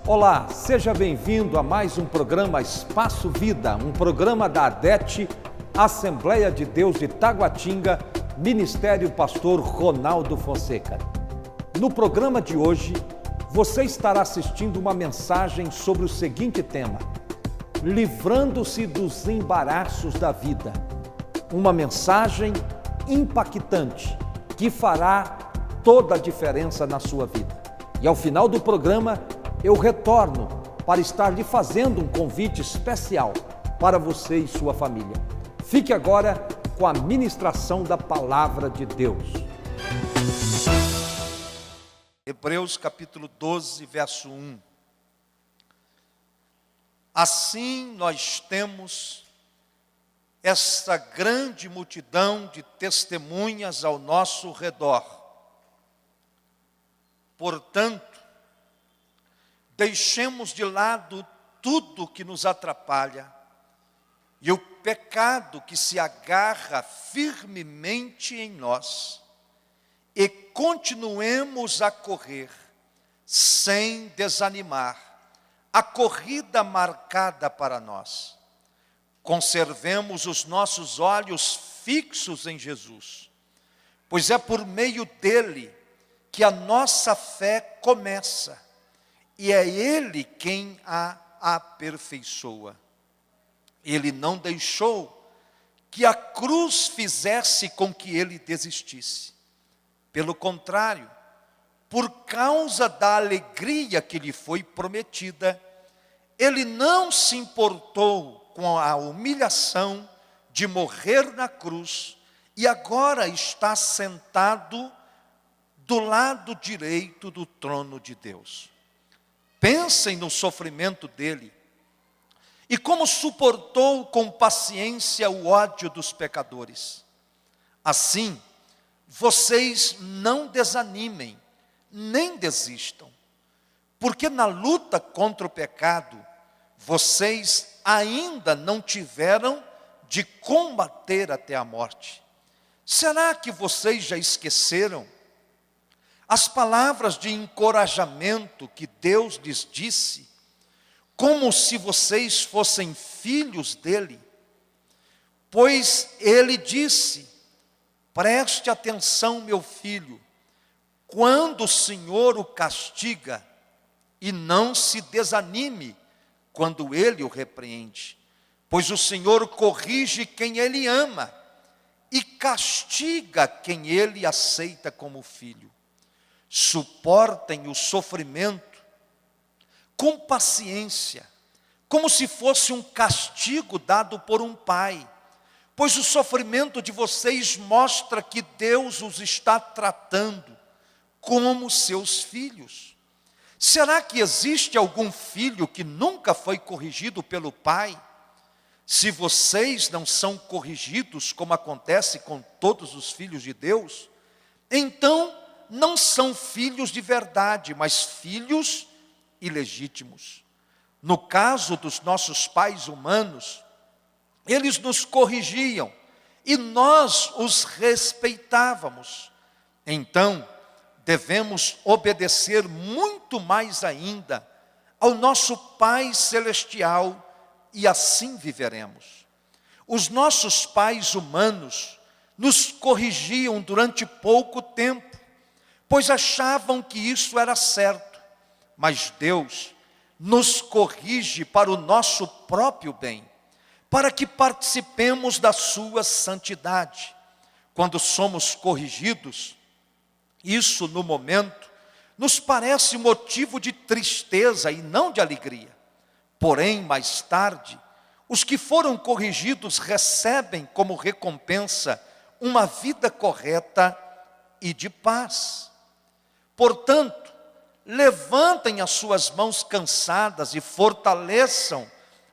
Olá, seja bem-vindo a mais um programa Espaço Vida, um programa da ADETE, Assembleia de Deus de Taguatinga, Ministério Pastor Ronaldo Fonseca. No programa de hoje, você estará assistindo uma mensagem sobre o seguinte tema: livrando-se dos embaraços da vida. Uma mensagem impactante que fará toda a diferença na sua vida. E ao final do programa, eu retorno para estar lhe fazendo um convite especial para você e sua família. Fique agora com a ministração da Palavra de Deus. Hebreus capítulo 12, verso 1. Assim nós temos esta grande multidão de testemunhas ao nosso redor. Portanto, deixemos de lado tudo que nos atrapalha e o pecado que se agarra firmemente em nós, e continuemos a correr, sem desanimar, a corrida marcada para nós. Conservemos os nossos olhos fixos em Jesus, pois é por meio dele que a nossa fé começa, e é Ele quem a aperfeiçoa. Ele não deixou que a cruz fizesse com que Ele desistisse. Pelo contrário, por causa da alegria que lhe foi prometida, Ele não se importou com a humilhação de morrer na cruz, e agora está sentado do lado direito do trono de Deus. Pensem no sofrimento dele e como suportou com paciência o ódio dos pecadores. Assim, vocês não desanimem, nem desistam, porque na luta contra o pecado, vocês ainda não tiveram de combater até a morte. Será que vocês já esqueceram as palavras de encorajamento que Deus lhes disse, como se vocês fossem filhos dele? Pois ele disse: preste atenção, meu filho, quando o Senhor o castiga, e não se desanime quando ele o repreende, pois o Senhor corrige quem ele ama e castiga quem ele aceita como filho. Suportem o sofrimento com paciência, como se fosse um castigo dado por um pai, pois o sofrimento de vocês mostra que Deus os está tratando como seus filhos. Será que existe algum filho que nunca foi corrigido pelo pai? Se vocês não são corrigidos, como acontece com todos os filhos de Deus, então não são filhos de verdade, mas filhos ilegítimos. No caso dos nossos pais humanos, eles nos corrigiam e nós os respeitávamos. Então, devemos obedecer muito mais ainda ao nosso Pai Celestial, e assim viveremos. Os nossos pais humanos nos corrigiam durante pouco tempo, pois achavam que isso era certo, mas Deus nos corrige para o nosso próprio bem, para que participemos da sua santidade. Quando somos corrigidos, isso no momento nos parece motivo de tristeza e não de alegria. Porém, mais tarde, os que foram corrigidos recebem como recompensa uma vida correta e de paz. Portanto, levantem as suas mãos cansadas e fortaleçam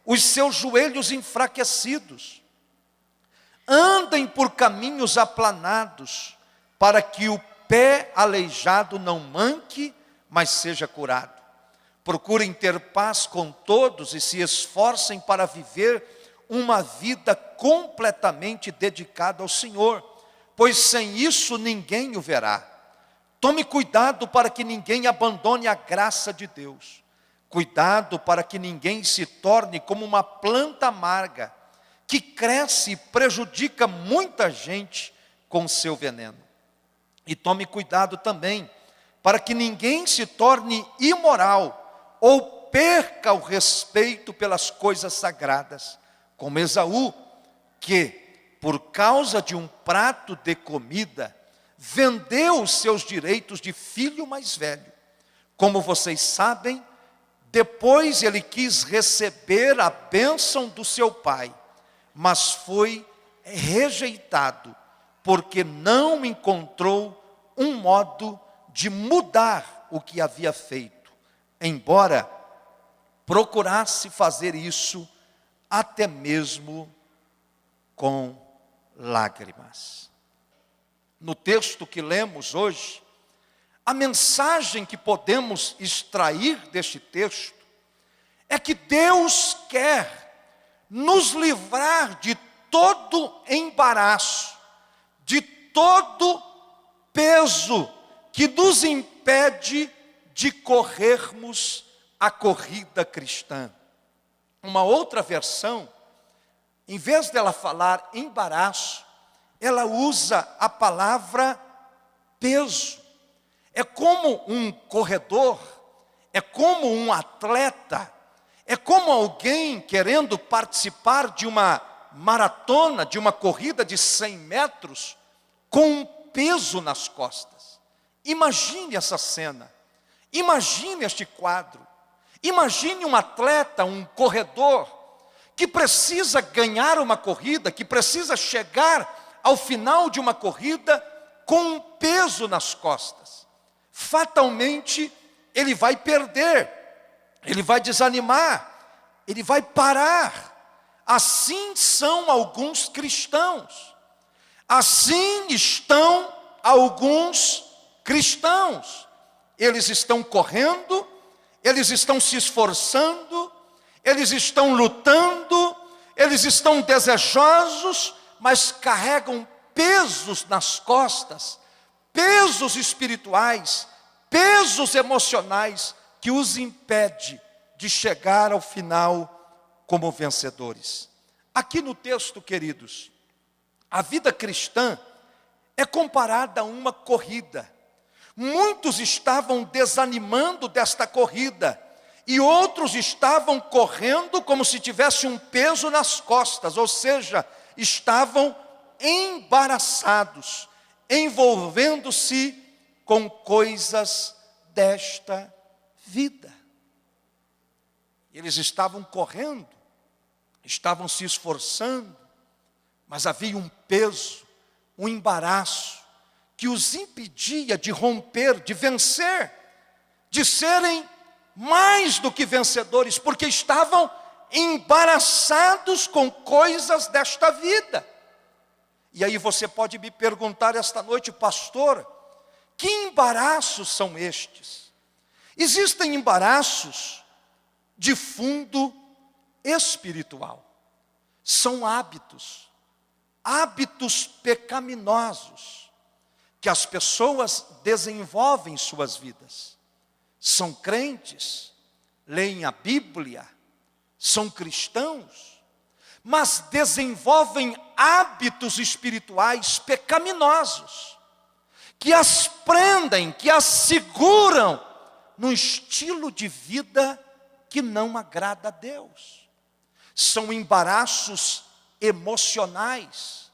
os seus joelhos enfraquecidos. Andem por caminhos aplanados, para que o pé aleijado não manque, mas seja curado. Procurem ter paz com todos e se esforcem para viver uma vida completamente dedicada ao Senhor, pois sem isso ninguém o verá. Tome cuidado para que ninguém abandone a graça de Deus. Cuidado para que ninguém se torne como uma planta amarga, que cresce e prejudica muita gente com seu veneno. E tome cuidado também, para que ninguém se torne imoral, ou perca o respeito pelas coisas sagradas, como Esaú, que, por causa de um prato de comida, vendeu os seus direitos de filho mais velho. Como vocês sabem, depois ele quis receber a bênção do seu pai, mas foi rejeitado, porque não encontrou um modo de mudar o que havia feito, embora procurasse fazer isso até mesmo com lágrimas. No texto que lemos hoje, a mensagem que podemos extrair deste texto é que Deus quer nos livrar de todo embaraço, de todo peso que nos impede de corrermos a corrida cristã. Uma outra versão, em vez dela falar embaraço, ela usa a palavra peso. É como um corredor, é como um atleta, é como alguém querendo participar de uma maratona, de uma corrida de 100 metros, com um peso nas costas. Imagine essa cena, imagine este quadro, imagine um atleta, um corredor, que precisa ganhar uma corrida, que precisa chegar ao final de uma corrida com um peso nas costas. Fatalmente, ele vai perder, ele vai desanimar, ele vai parar. Assim são alguns cristãos, assim estão alguns cristãos. Eles estão correndo, eles estão se esforçando, eles estão lutando, eles estão desejosos, mas carregam pesos nas costas, pesos espirituais, pesos emocionais, que os impede de chegar ao final como vencedores. Aqui no texto, queridos, a vida cristã é comparada a uma corrida. Muitos estavam desanimando desta corrida, e outros estavam correndo como se tivesse um peso nas costas, ou seja, estavam embaraçados, envolvendo-se com coisas desta vida. Eles estavam correndo, estavam se esforçando, mas havia um peso, um embaraço, que os impedia de romper, de vencer, de serem mais do que vencedores, porque estavam embaraçados com coisas desta vida. E aí você pode me perguntar esta noite: pastor, que embaraços são estes? Existem embaraços de fundo espiritual. São hábitos pecaminosos, que as pessoas desenvolvem em suas vidas. São crentes, leem a Bíblia, são cristãos, mas desenvolvem hábitos espirituais pecaminosos, que as prendem, que as seguram num estilo de vida que não agrada a Deus. São embaraços emocionais,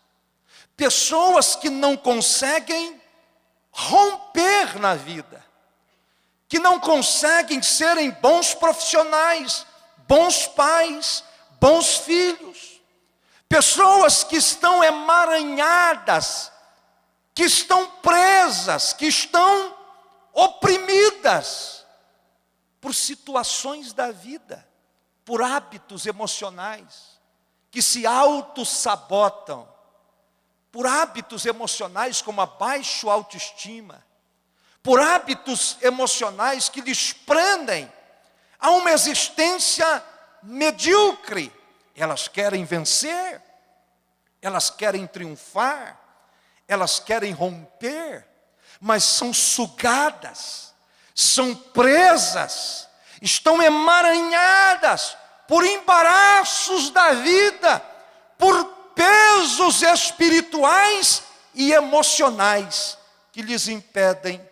pessoas que não conseguem romper na vida, que não conseguem serem bons profissionais, bons pais, bons filhos, pessoas que estão emaranhadas, que estão presas, que estão oprimidas por situações da vida, por hábitos emocionais, que se auto-sabotam, por hábitos emocionais como a baixa autoestima, por hábitos emocionais que lhes prendem a uma existência medíocre. Elas querem vencer, elas querem triunfar, elas querem romper, mas são sugadas, são presas, estão emaranhadas por embaraços da vida, por pesos espirituais e emocionais que lhes impedem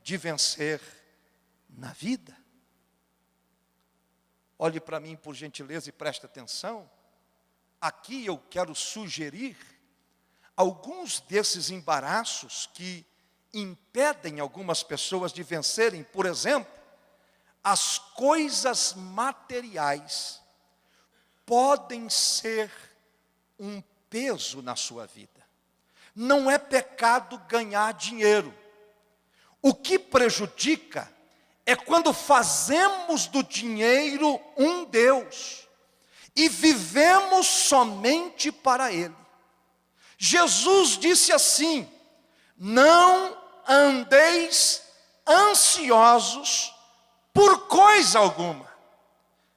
de vencer na vida. Olhe para mim, por gentileza, e preste atenção. Aqui eu quero sugerir alguns desses embaraços que impedem algumas pessoas de vencerem. Por exemplo, as coisas materiais podem ser um peso na sua vida. Não é pecado ganhar dinheiro. O que prejudica é quando fazemos do dinheiro um Deus e vivemos somente para Ele. Jesus disse assim: não andeis ansiosos por coisa alguma.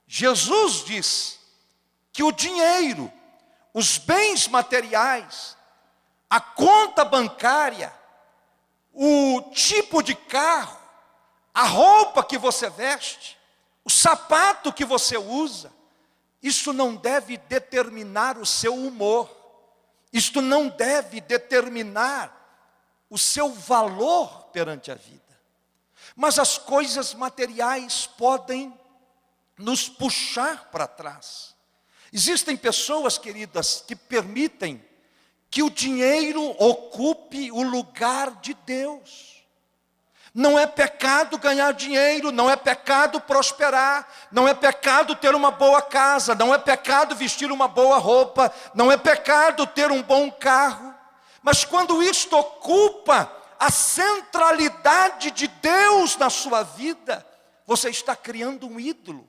Jesus disse que o dinheiro, os bens materiais, a conta bancária, o tipo de carro, a roupa que você veste, o sapato que você usa, isso não deve determinar o seu humor, isto não deve determinar o seu valor perante a vida. Mas as coisas materiais podem nos puxar para trás. Existem pessoas, queridas, que permitem que o dinheiro ocupe o lugar de Deus. Não é pecado ganhar dinheiro, não é pecado prosperar, não é pecado ter uma boa casa, não é pecado vestir uma boa roupa, não é pecado ter um bom carro. Mas quando isto ocupa a centralidade de Deus na sua vida, você está criando um ídolo.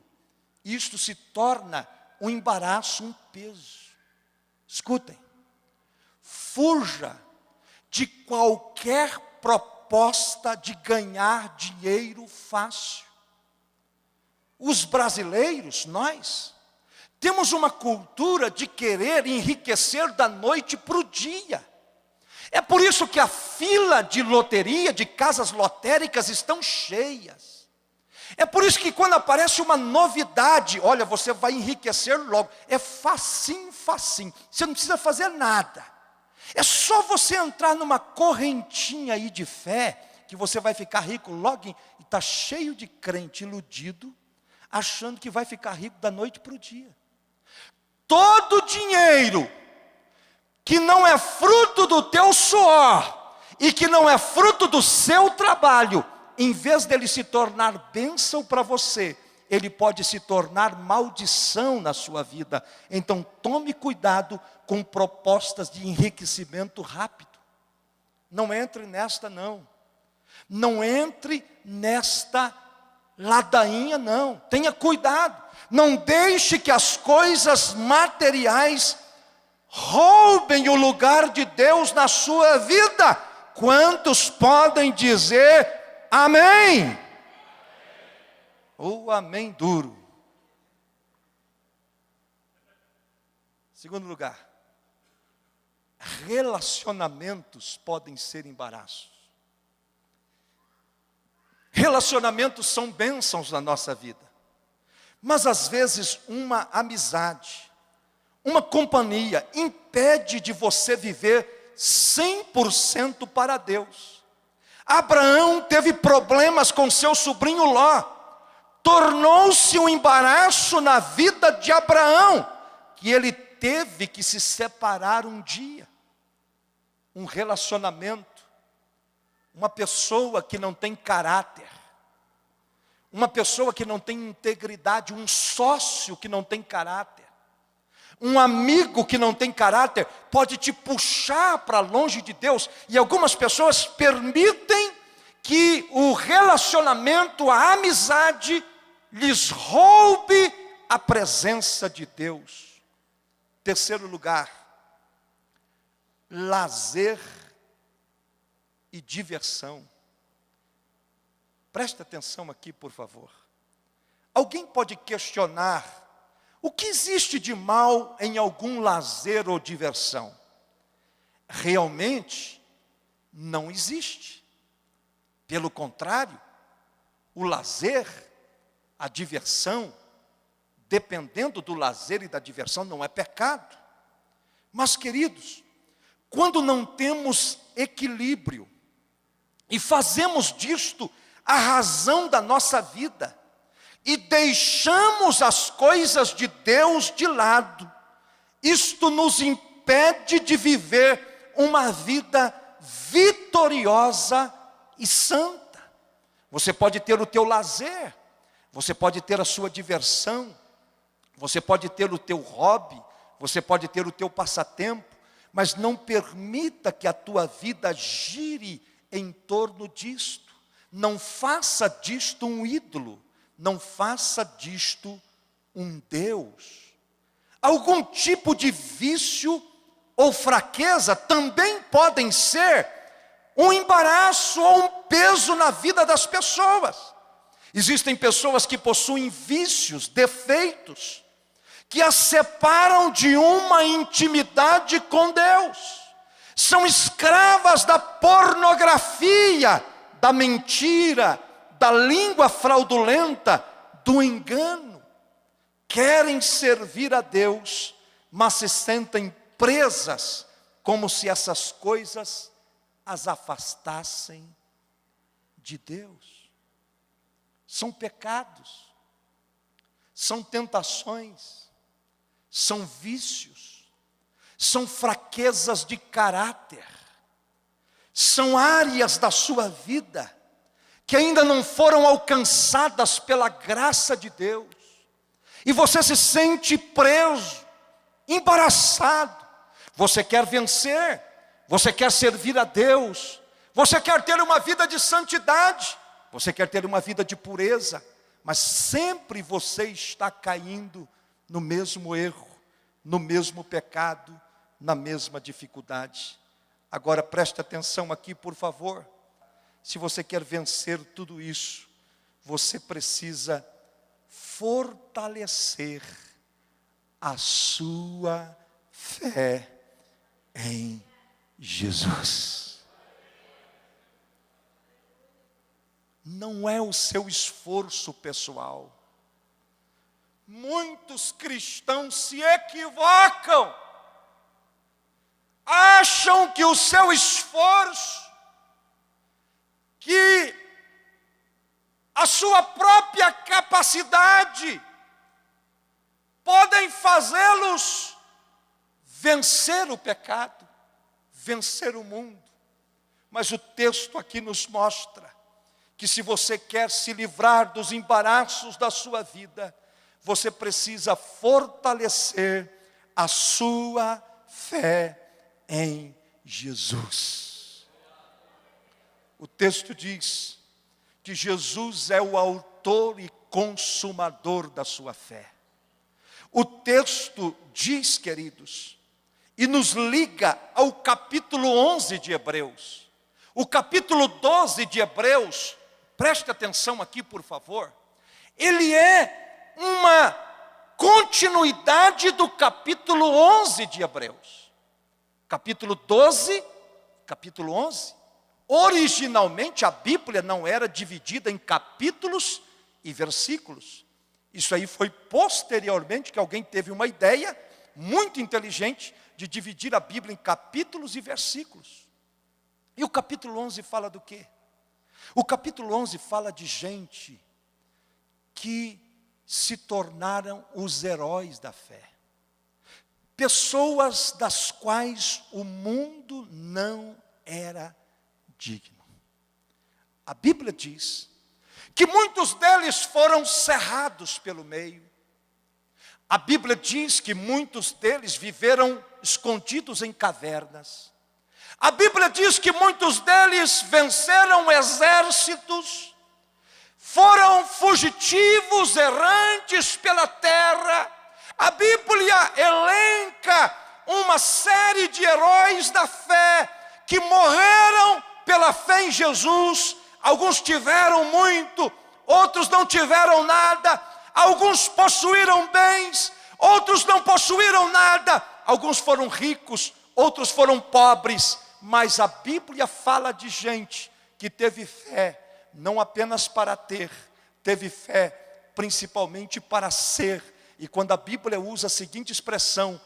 E isto se torna um embaraço, um peso. Escutem, fuja de qualquer proposta de ganhar dinheiro fácil. Os brasileiros, nós, temos uma cultura de querer enriquecer da noite para o dia. É por isso que a fila de loteria, de casas lotéricas estão cheias. É por isso que quando aparece uma novidade, olha, você vai enriquecer logo. É facinho, facinho. Você não precisa fazer nada. É só você entrar numa correntinha aí de fé, que você vai ficar rico logo. E está cheio de crente iludido, achando que vai ficar rico da noite para o dia. Todo dinheiro que não é fruto do teu suor e que não é fruto do seu trabalho, em vez dele se tornar bênção para você, ele pode se tornar maldição na sua vida. Então tome cuidado com propostas de enriquecimento rápido. Não entre nesta não. Não entre nesta ladainha não. Tenha cuidado. Não deixe que as coisas materiais roubem o lugar de Deus na sua vida. Quantos podem dizer amém? Ou amém duro. Segundo lugar, relacionamentos podem ser embaraços. Relacionamentos são bênçãos na nossa vida. Mas às vezes uma amizade, uma companhia impede de você viver 100% para Deus. Abraão teve problemas com seu sobrinho Ló. Tornou-se um embaraço na vida de Abraão, que ele teve que se separar um dia. Um relacionamento, uma pessoa que não tem caráter, uma pessoa que não tem integridade, um sócio que não tem caráter, um amigo que não tem caráter, pode te puxar para longe de Deus. E algumas pessoas permitem que o relacionamento, a amizade, lhes roube a presença de Deus. Terceiro lugar, lazer e diversão. Preste atenção aqui, por favor. Alguém pode questionar o que existe de mal em algum lazer ou diversão? Realmente, não existe. Pelo contrário, o lazer, A diversão, dependendo do lazer e da diversão, não é pecado. Mas, queridos, quando não temos equilíbrio e fazemos disto a razão da nossa vida e deixamos as coisas de Deus de lado, isto nos impede de viver uma vida vitoriosa e santa. Você pode ter o teu lazer, você pode ter a sua diversão, você pode ter o teu hobby, você pode ter o teu passatempo, mas não permita que a tua vida gire em torno disto. Não faça disto um ídolo, não faça disto um Deus. Algum tipo de vício ou fraqueza também podem ser um embaraço ou um peso na vida das pessoas. Existem pessoas que possuem vícios, defeitos, que as separam de uma intimidade com Deus. São escravas da pornografia, da mentira, da língua fraudulenta, do engano. Querem servir a Deus, mas se sentem presas, como se essas coisas as afastassem de Deus. São pecados, são tentações, são vícios, são fraquezas de caráter, são áreas da sua vida que ainda não foram alcançadas pela graça de Deus, e você se sente preso, embaraçado. Você quer vencer, você quer servir a Deus, você quer ter uma vida de santidade, você quer ter uma vida de pureza, mas sempre você está caindo no mesmo erro, no mesmo pecado, na mesma dificuldade. Agora preste atenção aqui, por favor. Se você quer vencer tudo isso, você precisa fortalecer a sua fé em Jesus. Não é o seu esforço pessoal. Muitos cristãos se equivocam, acham que o seu esforço, que a sua própria capacidade podem fazê-los vencer o pecado, vencer o mundo. Mas o texto aqui nos mostra que se você quer se livrar dos embaraços da sua vida, você precisa fortalecer a sua fé em Jesus. O texto diz que Jesus é o autor e consumador da sua fé. O texto diz, queridos, e nos liga ao capítulo 11 de Hebreus. O capítulo 12 de Hebreus, preste atenção aqui, por favor. Ele é uma continuidade do capítulo 11 de Hebreus. Capítulo 12, capítulo 11. Originalmente a Bíblia não era dividida em capítulos e versículos. Isso aí foi posteriormente que alguém teve uma ideia muito inteligente de dividir a Bíblia em capítulos e versículos. E o capítulo 11 fala do quê? O capítulo 11 fala de gente que se tornaram os heróis da fé. Pessoas das quais o mundo não era digno. A Bíblia diz que muitos deles foram cerrados pelo meio. A Bíblia diz que muitos deles viveram escondidos em cavernas. A Bíblia diz que muitos deles venceram exércitos, foram fugitivos, errantes pela terra. A Bíblia elenca uma série de heróis da fé que morreram pela fé em Jesus. Alguns tiveram muito, outros não tiveram nada. Alguns possuíram bens, outros não possuíram nada. Alguns foram ricos, outros foram pobres. Mas a Bíblia fala de gente que teve fé, não apenas para ter, teve fé principalmente para ser. E quando a Bíblia usa a seguinte expressão,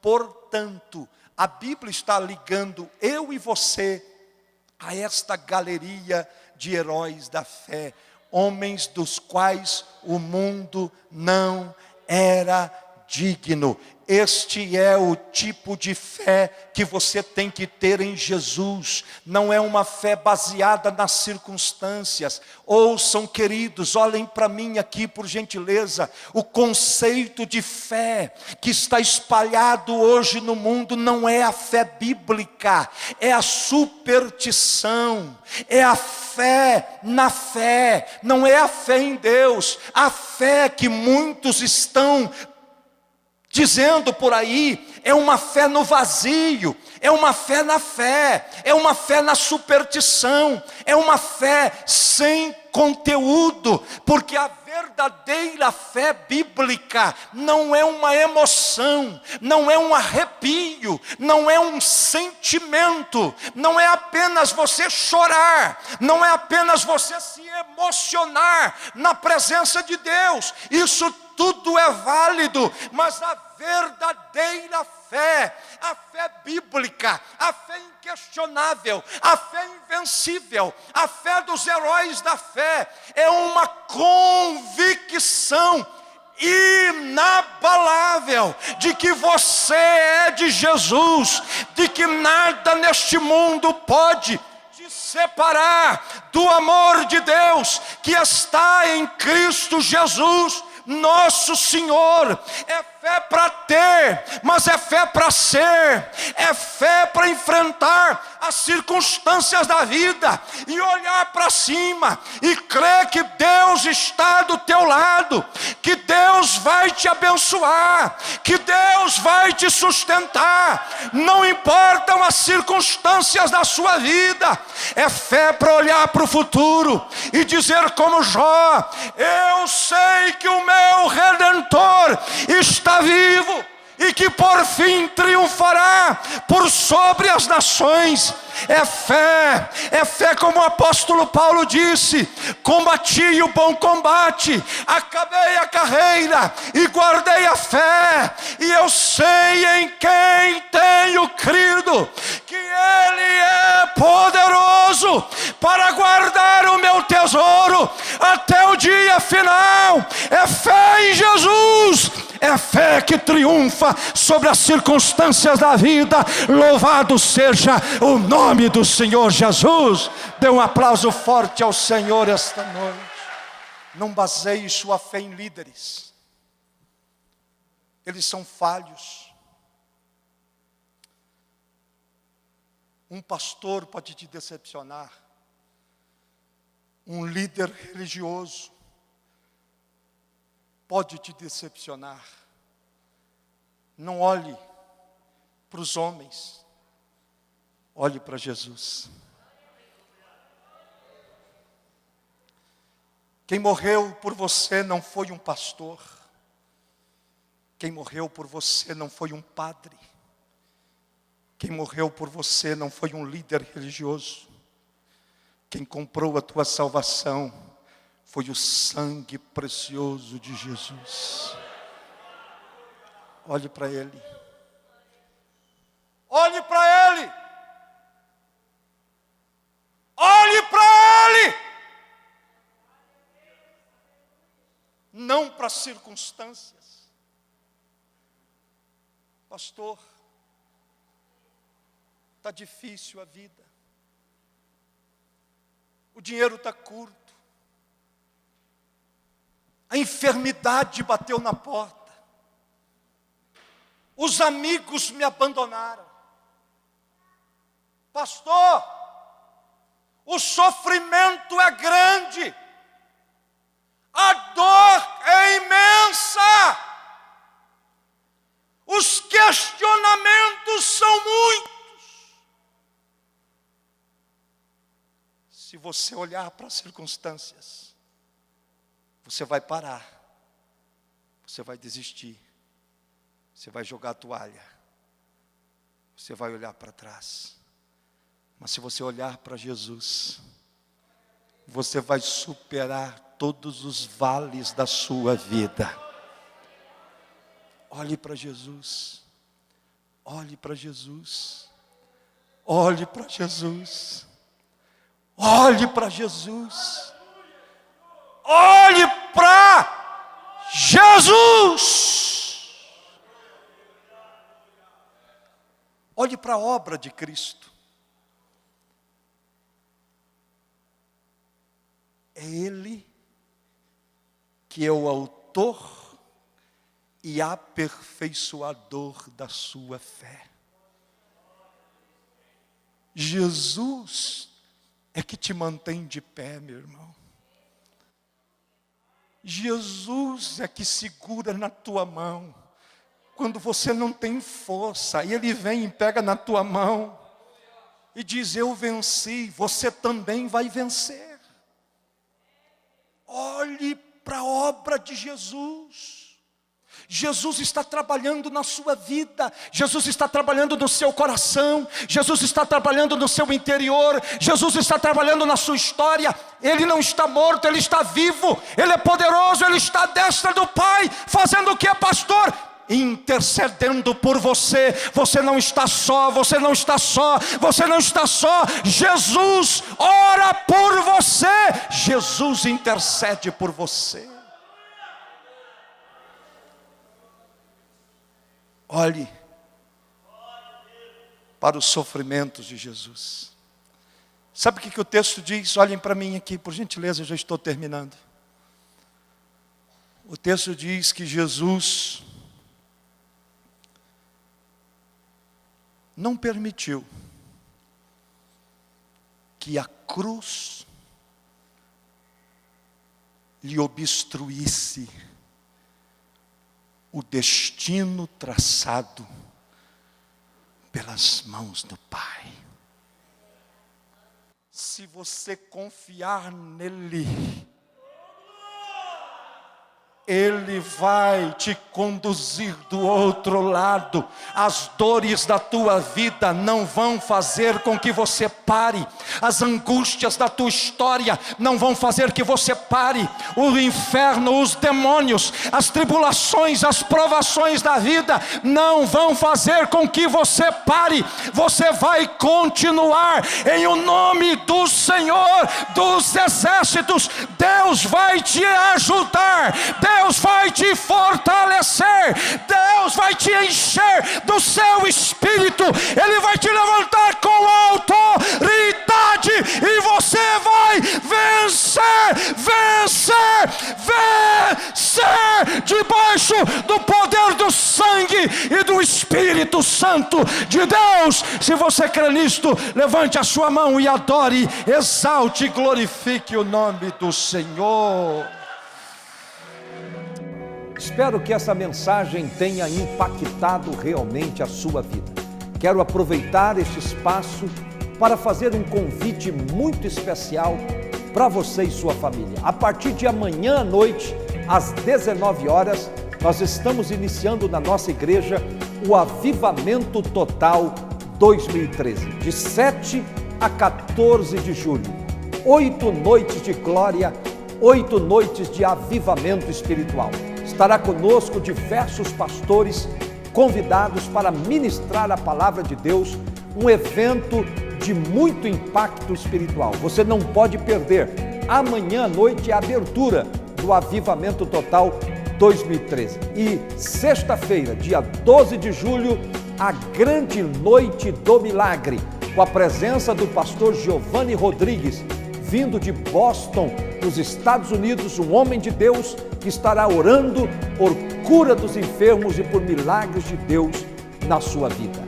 portanto, a Bíblia está ligando eu e você a esta galeria de heróis da fé, homens dos quais o mundo não era digno. Este é o tipo de fé que você tem que ter em Jesus. Não é uma fé baseada nas circunstâncias. Ouçam, queridos, olhem para mim aqui por gentileza. O conceito de fé que está espalhado hoje no mundo não é a fé bíblica, é a superstição, é a fé na fé, não é a fé em Deus. A fé que muitos estão dizendo por aí, é uma fé no vazio, é uma fé na fé, é uma fé na superstição, é uma fé sem conteúdo, porque a verdadeira fé bíblica não é uma emoção, não é um arrepio, não é um sentimento, não é apenas você chorar, não é apenas você se emocionar na presença de Deus. Isso tudo é válido, mas a verdadeira fé, a fé bíblica, a fé inquestionável, a fé invencível, a fé dos heróis da fé, é uma convicção inabalável de que você é de Jesus, de que nada neste mundo pode te separar do amor de Deus que está em Cristo Jesus, nosso Senhor. É fé para ter, mas é fé para ser, é fé para enfrentar as circunstâncias da vida e olhar para cima e crer que Deus está do teu lado, que Deus vai te abençoar, que Deus vai te sustentar, não importam as circunstâncias da sua vida. É fé para olhar para o futuro e dizer como Jó: eu sei que o meu Redentor está vivo e que por fim triunfará por sobre as nações. É fé como o apóstolo Paulo disse: combati o bom combate, acabei a carreira e guardei a fé, e eu sei em quem tenho crido, que Ele é poderoso para guardar o meu tesouro até o dia final. É fé em Jesus, é fé que triunfa sobre as circunstâncias da vida. Louvado seja o nome do Senhor Jesus. Dê um aplauso forte ao Senhor esta noite. Não baseie sua fé em líderes, eles são falhos. Um pastor pode te decepcionar, um líder religioso pode te decepcionar. Não olhe para os homens, olhe para Jesus. Quem morreu por você não foi um pastor. Quem morreu por você não foi um padre. Quem morreu por você não foi um líder religioso. Quem comprou a tua salvação foi o sangue precioso de Jesus. Olhe para Ele. Olhe para Ele. Olhe para Ele. Não para as circunstâncias. Pastor, está difícil a vida. O dinheiro está curto. A enfermidade bateu na porta. Os amigos me abandonaram. Pastor, o sofrimento é grande. A dor é imensa. Os questionamentos são muitos. Se você olhar para as circunstâncias, você vai parar, você vai desistir, você vai jogar a toalha, você vai olhar para trás. Mas se você olhar para Jesus, você vai superar todos os vales da sua vida. Olhe para Jesus. Olhe para Jesus. Olhe para Jesus. Olhe para Jesus. Olhe para Jesus. Olhe para a obra de Cristo. É Ele que é o autor e aperfeiçoador da sua fé. Jesus é que te mantém de pé, meu irmão. Jesus é que segura na tua mão quando você não tem força, e Ele vem e pega na tua mão e diz: eu venci, você também vai vencer. Olhe para a obra de Jesus. Jesus está trabalhando na sua vida, Jesus está trabalhando no seu coração, Jesus está trabalhando no seu interior, Jesus está trabalhando na sua história. Ele não está morto, Ele está vivo, Ele é poderoso, Ele está à destra do Pai, fazendo o que, pastor? Intercedendo por você. Você não está só, você não está só, você não está só. Jesus ora por você, Jesus intercede por você. Olhe para os sofrimentos de Jesus. Sabe o que o texto diz? Olhem para mim aqui, por gentileza, eu já estou terminando. O texto diz que Jesus não permitiu que a cruz lhe obstruísse o destino traçado pelas mãos do Pai. Se você confiar nele, Ele vai te conduzir do outro lado. As dores da tua vida não vão fazer com que você pare. As angústias da tua história não vão fazer que você pare. O inferno, os demônios, as tribulações, as provações da vida não vão fazer com que você pare. Você vai continuar em o nome do Senhor dos Exércitos. Deus vai te ajudar. Deus vai te fortalecer, Deus vai te encher do seu espírito, Ele vai te levantar com autoridade e você vai vencer, vencer, vencer debaixo do poder do sangue e do Espírito Santo de Deus. Se você crê nisto, levante a sua mão e adore, exalte e glorifique o nome do Senhor. Espero que essa mensagem tenha impactado realmente a sua vida. Quero aproveitar este espaço para fazer um convite muito especial para você e sua família. A partir de amanhã à noite, às 19 horas, nós estamos iniciando na nossa igreja o Avivamento Total 2013, de 7 a 14 de julho. 8 noites de glória, 8 noites de avivamento espiritual. Estará conosco diversos pastores convidados para ministrar a palavra de Deus, um evento de muito impacto espiritual. Você não pode perder. Amanhã à noite é a abertura do Avivamento Total 2013. E sexta-feira, dia 12 de julho, a grande noite do milagre, com a presença do pastor Giovanni Rodrigues, vindo de Boston, nos Estados Unidos, um homem de Deus que estará orando por cura dos enfermos e por milagres de Deus na sua vida.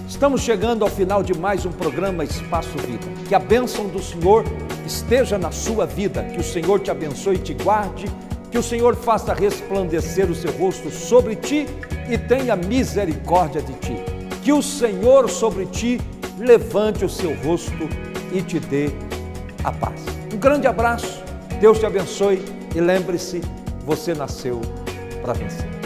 Estamos chegando ao final de mais um programa Espaço Vida. Que a bênção do Senhor esteja na sua vida, que o Senhor te abençoe e te guarde, que o Senhor faça resplandecer o seu rosto sobre ti e tenha misericórdia de ti. Que o Senhor sobre ti levante o seu rosto e te dê a paz. Um grande abraço, Deus te abençoe e lembre-se, você nasceu para vencer.